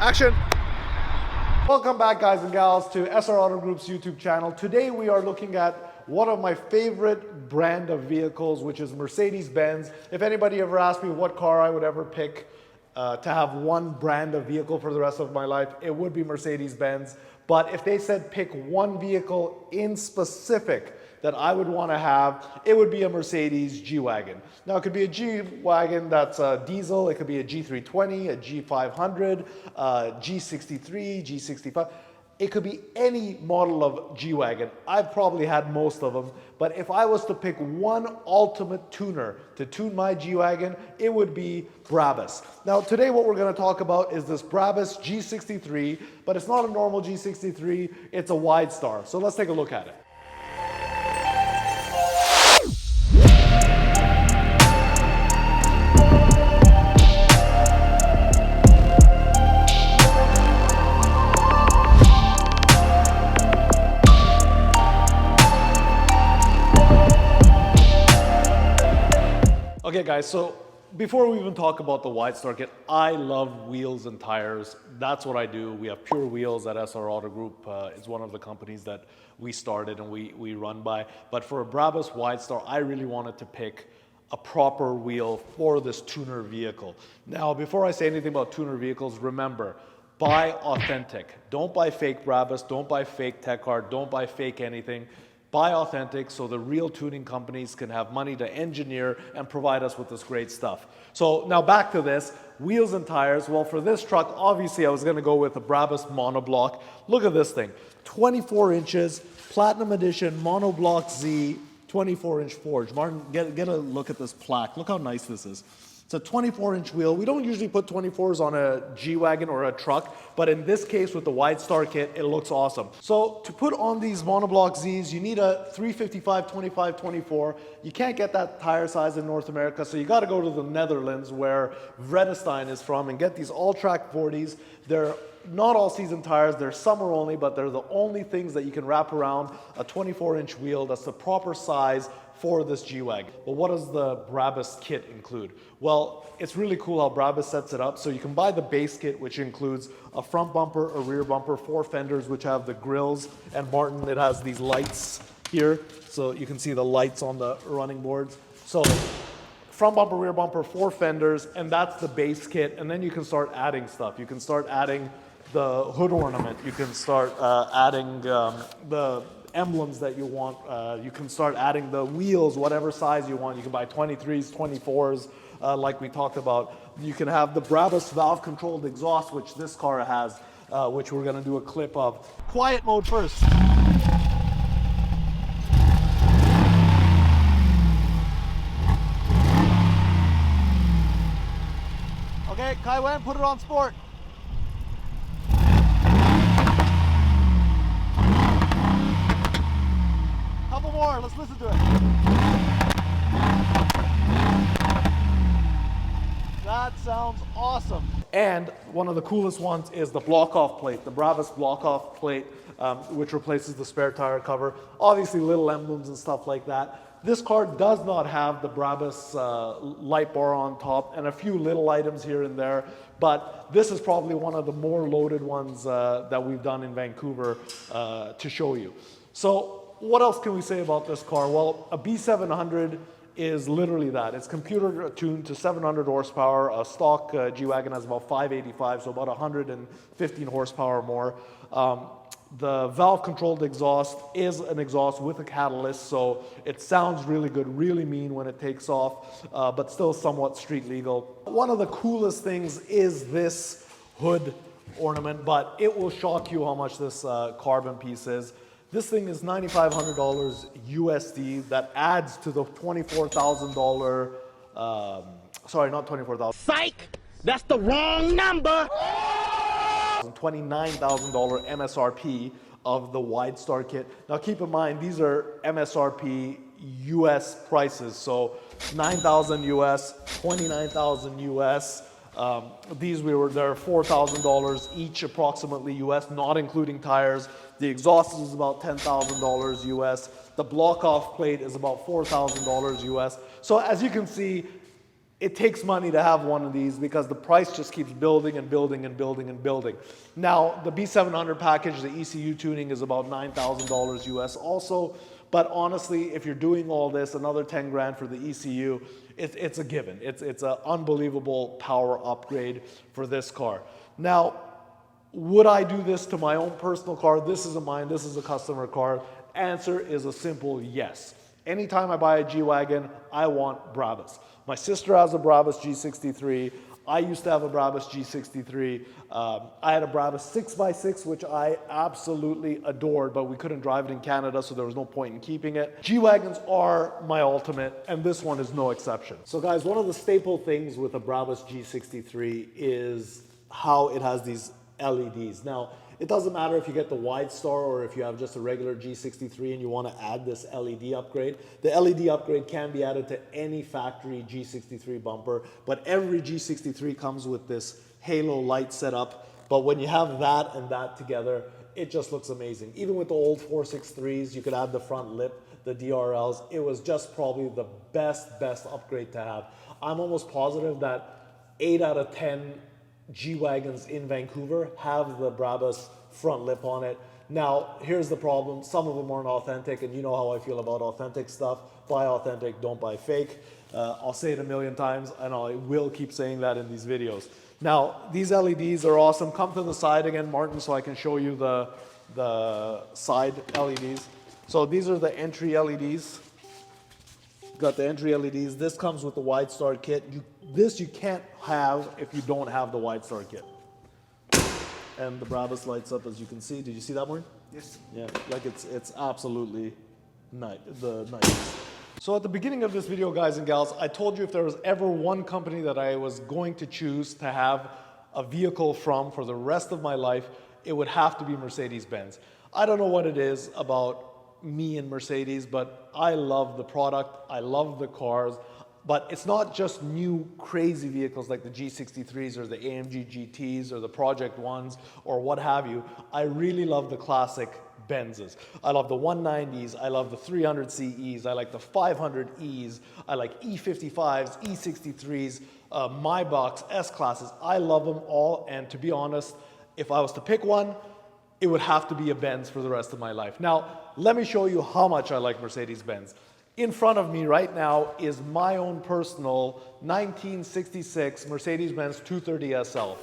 Action! Welcome back, guys and gals, to SR Auto Group's YouTube channel. Today we are looking at one of my favorite brand of vehicles, which is Mercedes-Benz. If anybody ever asked me what car I would ever pick to have one brand of vehicle for the rest of my life, it would be Mercedes-Benz. But if they said pick one vehicle in specific that I would want to have, it would be a Mercedes G-Wagon. Now, it could be a G-Wagon that's a diesel, it could be a G320, a G500, G63, G65. It could be any model of G-Wagon. I've probably had most of them, but if I was to pick one ultimate tuner to tune my G-Wagon, it would be BRABUS. Now, today what we're gonna talk about is this BRABUS G63, but it's not a normal G63, it's a wide star. So let's take a look at it. Okay guys, so before we even talk about the wide star kit, I love wheels and tires. That's what I do. We have Pure Wheels at SR Auto Group. It's one of the companies that we started and we run by. But for a BRABUS wide star, I really wanted to pick a proper wheel for this tuner vehicle. Now, before I say anything about tuner vehicles, remember, buy authentic. Don't buy fake BRABUS, don't buy fake tech card, don't buy fake anything. Buy authentic so the real tuning companies can have money to engineer and provide us with this great stuff. So now back to this, wheels and tires. Well, for this truck, obviously I was gonna go with a BRABUS monoblock. Look at this thing, 24 inches, Platinum Edition, monoblock Z, 24-inch forge. Martin, get a look at this plaque. Look how nice this is. It's a 24-inch wheel. We don't usually put 24s on a G-Wagon or a truck, but in this case with the wide star kit, it looks awesome. So to put on these monoblock Zs, you need a 355, 25, 24. You can't get that tire size in North America, so you gotta go to the Netherlands where Vredestein is from and get these all-track 40s. They're not all season tires, they're summer only, but they're the only things that you can wrap around a 24-inch wheel that's the proper size for this G-Wagon. Well, what does the BRABUS kit include? Well, it's really cool how BRABUS sets it up. So you can buy the base kit, which includes a front bumper, a rear bumper, 4 fenders, which have the grills, and Martin, it has these lights here. So you can see the lights on the running boards. So front bumper, rear bumper, 4 fenders, and that's the base kit. And then you can start adding stuff. You can start adding the hood ornament. You can start adding the emblems that you want. You can start adding the wheels, whatever size you want. You can buy 23s, 24s, like we talked about. You can have the BRABUS valve-controlled exhaust, which this car has, which we're gonna do a clip of. Quiet mode first. Okay, Kai Wen, put it on sport. Couple more, let's listen to it. That sounds awesome. And one of the coolest ones is the block-off plate, the BRABUS block-off plate, which replaces the spare tire cover. Obviously little emblems and stuff like that. This car does not have the BRABUS light bar on top and a few little items here and there, but this is probably one of the more loaded ones that we've done in Vancouver to show you. So what else can we say about this car? Well, a B700 is literally that. It's computer tuned to 700 horsepower. A stock G-Wagon has about 585, so about 115 horsepower more. The valve-controlled exhaust is an exhaust with a catalyst, so it sounds really good, really mean when it takes off, but still somewhat street legal. One of the coolest things is this hood ornament, but it will shock you how much this carbon piece is. This thing is $9,500 USD. That adds to the $24,000, sorry, not 24,000. Psych! That's the wrong number! $29,000 MSRP of the wide star kit. Now keep in mind, these are MSRP US prices. So 9,000 US, 29,000 US. They're $4,000 each approximately US, not including tires. The exhaust is about $10,000 US. The block-off plate is about $4,000 US. So as you can see, it takes money to have one of these because the price just keeps building and building and building and building. Now, the B700 package, the ECU tuning is about $9,000 US also, but honestly, if you're doing all this, another 10 grand for the ECU, it's a given. It's an unbelievable power upgrade for this car. Now, would I do this to my own personal car? This isn't mine, this is a customer car. Answer is a simple yes. Anytime I buy a G-Wagon, I want BRABUS. My sister has a BRABUS G63. I used to have a BRABUS G63. I had a BRABUS 6x6, which I absolutely adored, but we couldn't drive it in Canada, so there was no point in keeping it. G-Wagons are my ultimate, and this one is no exception. So guys, one of the staple things with a BRABUS G63 is how it has these LEDs. Now, it doesn't matter if you get the Wide Star or if you have just a regular G63 and you want to add this LED upgrade. The LED upgrade can be added to any factory G63 bumper, but every G63 comes with this halo light setup. But when you have that and that together, it just looks amazing. Even with the old 463s, you could add the front lip, the DRLs. It was just probably the best upgrade to have. I'm almost positive that 8 out of 10 G-Wagons in Vancouver have the BRABUS front lip on it. Now, here's the problem. Some of them aren't authentic, and you know how I feel about authentic stuff. Buy authentic, don't buy fake. I'll say it a million times, and I will keep saying that in these videos. Now, these LEDs are awesome. Come to the side again, Martin, so I can show you the side LEDs. So these are the entry LEDs. Got the entry LEDs. This comes with the Wide Star kit. This you can't have if you don't have the Wide Star kit. And the BRABUS lights up, as you can see. Did you see that one? Yes. Yeah, like it's absolutely nice. So at the beginning of this video, guys and gals, I told you if there was ever one company that I was going to choose to have a vehicle from for the rest of my life, it would have to be Mercedes-Benz. I don't know what it is about me and Mercedes, but I love the product, I love the cars, but it's not just new crazy vehicles like the G63s or the AMG GTs or the Project Ones or what have you. I really love the classic Benzes. I love the 190s, I love the 300 CEs, I like the 500Es, I like E55s, E63s, Maybachs, S-Classes. I love them all, and to be honest, if I was to pick one, it would have to be a Benz for the rest of my life. Now, let me show you how much I like Mercedes-Benz. In front of me right now is my own personal 1966 Mercedes-Benz 230 SL.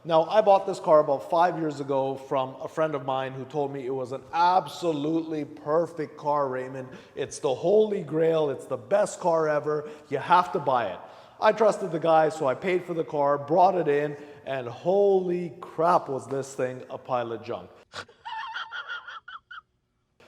Now, I bought this car about 5 years ago from a friend of mine who told me it was an absolutely perfect car, Raymond. It's the holy grail. It's the best car ever. You have to buy it. I trusted the guy, so I paid for the car, brought it in, and holy crap was this thing a pile of junk.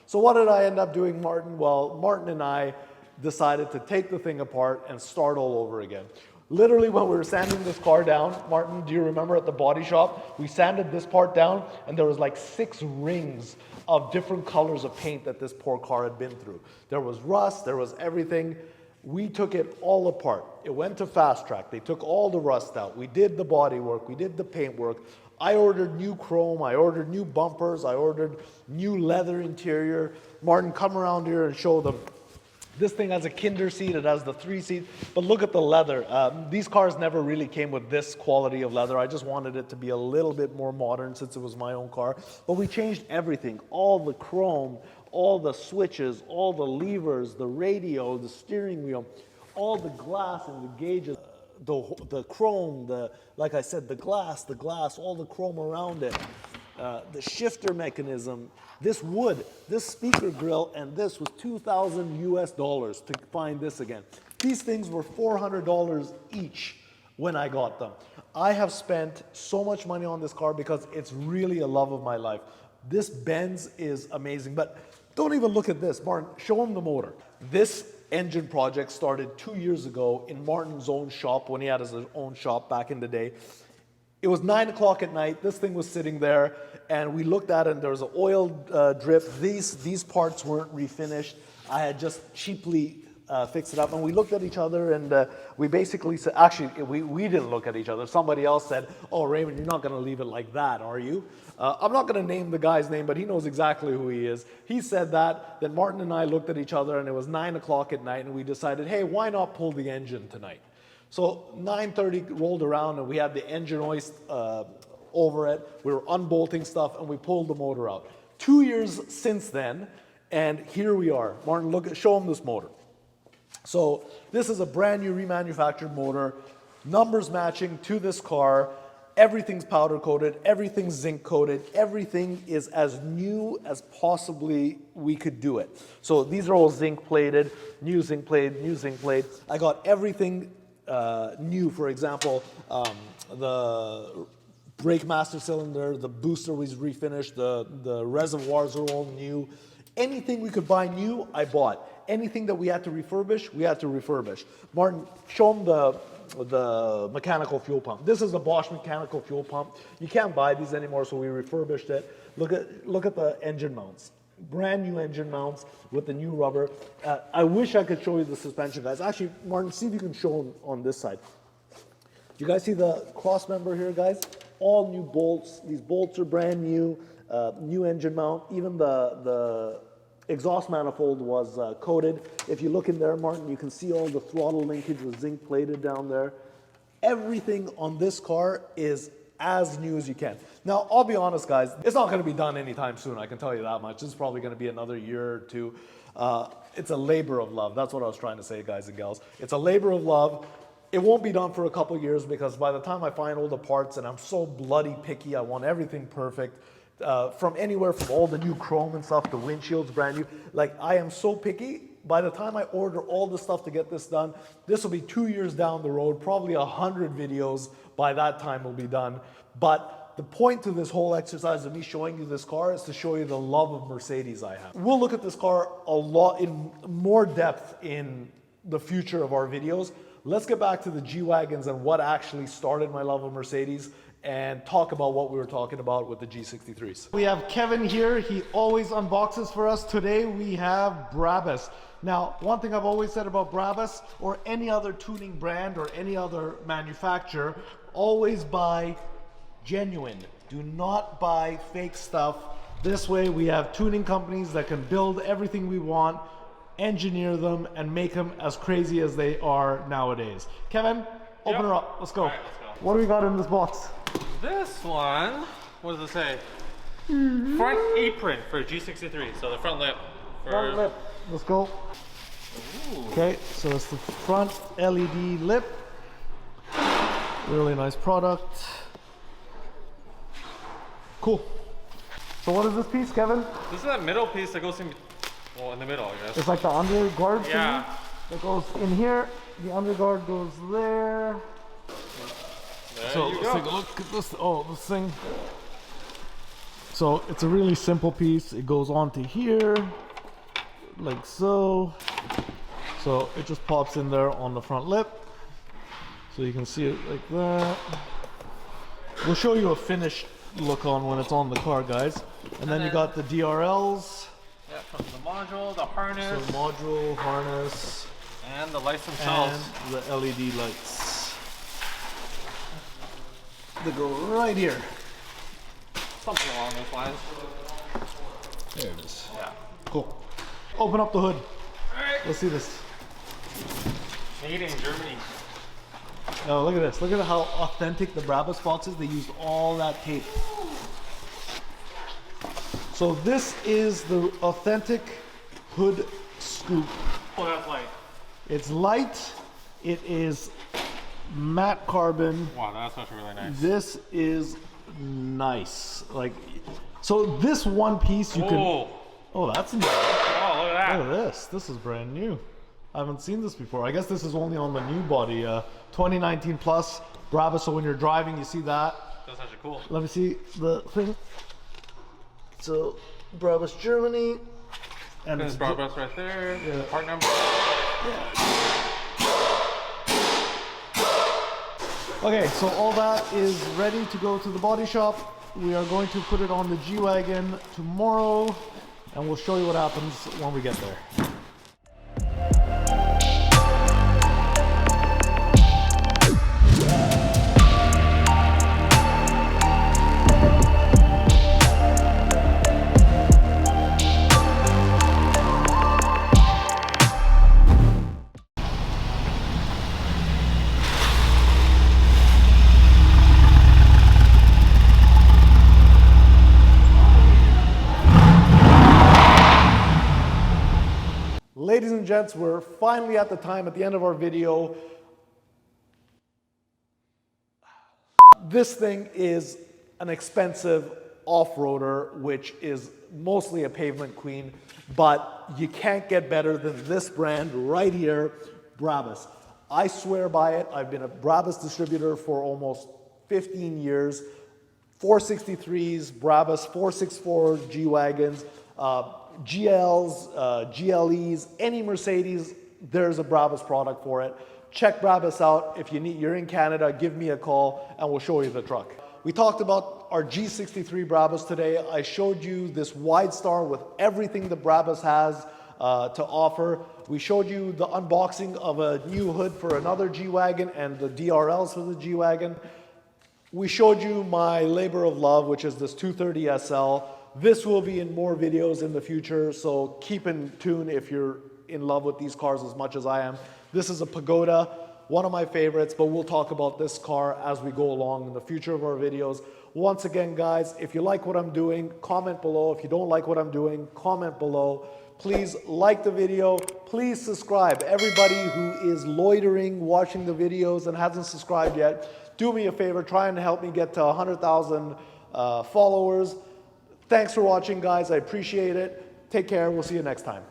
So what did I end up doing, Martin? Well, Martin and I decided to take the thing apart and start all over again. Literally, when we were sanding this car down, Martin, do you remember at the body shop? We sanded this part down, and there was like 6 rings of different colors of paint that this poor car had been through. There was rust, there was everything. We took it all apart. It went to Fast Track. They took all the rust out. We did the body work. We did the paint work. I ordered new chrome. I ordered new bumpers. I ordered new leather interior. Martin, come around here and show them. This thing has a kinder seat, it has the 3-seat, but look at the leather. These cars never really came with this quality of leather. I just wanted it to be a little bit more modern since it was my own car. But we changed everything, all the chrome, all the switches, all the levers, the radio, the steering wheel, all the glass and the gauges, the chrome, like I said, the glass, all the chrome around it. The shifter mechanism, this wood, this speaker grill, and this was $2,000 US to find this again. These things were $400 each when I got them. I have spent so much money on this car because it's really a love of my life. This Benz is amazing, but don't even look at this. Martin, show him the motor. This engine project started 2 years ago in Martin's own shop when he had his own shop back in the day. It was 9 o'clock at night. This thing was sitting there, and we looked at it, and there was an oil drip. These parts weren't refinished. I had just cheaply fixed it up, and we looked at each other, and we basically said, actually, we didn't look at each other. Somebody else said, "Oh, Raymond, you're not going to leave it like that, are you?" I'm not going to name the guy's name, but he knows exactly who he is. He said that. Then Martin and I looked at each other, and it was 9 o'clock at night, and we decided, hey, why not pull the engine tonight? So 9:30 rolled around, and we had the engine hoist over it. We were unbolting stuff, and we pulled the motor out. 2 years since then, and here we are. Martin, show him this motor. So this is a brand new remanufactured motor, numbers matching to this car. Everything's powder coated, everything's zinc coated, everything is as new as possibly we could do it. So these are all zinc plated, new zinc plated, new zinc plate. I got everything new. For example, the brake master cylinder, the booster was refinished, the reservoirs are all new. Anything we could buy new, I bought. Anything that we had to refurbish, we had to refurbish. Martin, show them the mechanical fuel pump. This is a Bosch mechanical fuel pump. You can't buy these anymore, so we refurbished it. Look at the engine mounts. Brand new engine mounts with the new rubber. I wish I could show you the suspension, guys. Actually, Martin, see if you can show them on this side. Do you guys see the cross member here, guys? All new bolts. These bolts are brand new. New engine mount. Even the exhaust manifold was coated. If you look in there, Martin, you can see all the throttle linkage was zinc plated down there. Everything on this car is as new as you can. Now, I'll be honest, guys, it's not going to be done anytime soon. I can tell you that much. This is probably going to be another year or two. It's a labor of love. That's what I was trying to say, guys and gals. It's a labor of love. It won't be done for a couple years because by the time I find all the parts, and I'm so bloody picky, I want everything perfect. From anywhere from all the new chrome and stuff, the windshield's brand new. Like, I am so picky. By the time I order all the stuff to get this done, this will be 2 years down the road, probably 100 videos by that time will be done. But the point to this whole exercise of me showing you this car is to show you the love of Mercedes I have. We'll look at this car a lot in more depth in the future of our videos. Let's get back to the G-Wagons and what actually started my love of Mercedes, and talk about what we were talking about with the G63s. We have Kevin here. He always unboxes for us. Today we have BRABUS. Now, one thing I've always said about BRABUS or any other tuning brand or any other manufacturer, always buy genuine. Do not buy fake stuff. This way we have tuning companies that can build everything we want, engineer them, and make them as crazy as they are nowadays. Kevin, open her up. Let's go. All right, let's go. What do we got in this box? This one, what does it say? Front apron for G63, so the front lip. Front lip. Let's go. Ooh. Okay, so it's the front LED lip. Really nice product. Cool. So what is this piece, Kevin? This is that middle piece that goes in the middle, I guess. It's like the underguard Yeah. thing that goes in here. The underguard goes there. There So you let's go. take a look at this. Oh, this thing. So it's a really simple piece. It goes onto here, like so. So it just pops in there on the front lip. So you can see it like that. We'll show you a finished look on when it's on the car, guys. And then you got the DRLs. Yeah, from the module, the harness, So module, harness, and the lights themselves. and the LED lights. They go right here. Something along those lines. There it is. Yeah. Cool. Open up the hood. Alright. Let's see this. Made in Germany. Oh, look at this. Look at how authentic the BRABUS box is. They used all that tape. So this is the authentic hood scoop. Oh, that's light. It's light. It is matte carbon. Wow, that's actually really nice. This is nice. Like, so this one piece you can. Oh, that's nice. Oh, look at that. Look at this. This is brand new. I haven't seen this before. I guess this is only on the new body. 2019 plus BRABUS. So when you're driving, you see that. That's actually cool. Let me see the thing. So BRABUS Germany. And There's it's BRABUS right there. Yeah. Part number. Okay, so all that is ready to go to the body shop. We are going to put it on the G-Wagon tomorrow, and we'll show you what happens when we get there. Ladies and gents, we're finally at the time at the end of our video. This thing is an expensive off-roader, which is mostly a pavement queen, but you can't get better than this brand right here, BRABUS. I swear by it. I've been a BRABUS distributor for almost 15 years. 463s, BRABUS, 464 G-Wagons, GLs, GLEs, any Mercedes, there's a BRABUS product for it. Check BRABUS out. If you're in Canada, give me a call and we'll show you the truck. We talked about our G63 BRABUS today. I showed you this wide star with everything that BRABUS has to offer. We showed you the unboxing of a new hood for another G-Wagon and the DRLs for the G-Wagon. We showed you my labor of love, which is this 230 SL. This will be in more videos in the future, so keep in tune if you're in love with these cars as much as I am. This is a Pagoda, one of my favorites, but we'll talk about this car as we go along in the future of our videos. Once again, guys, if you like what I'm doing, comment below. If you don't like what I'm doing, comment below. Please like the video. Please subscribe. Everybody who is loitering watching the videos and hasn't subscribed yet, do me a favor, try and help me get to 100,000 followers. Thanks for watching, guys. I appreciate it. Take care. We'll see you next time.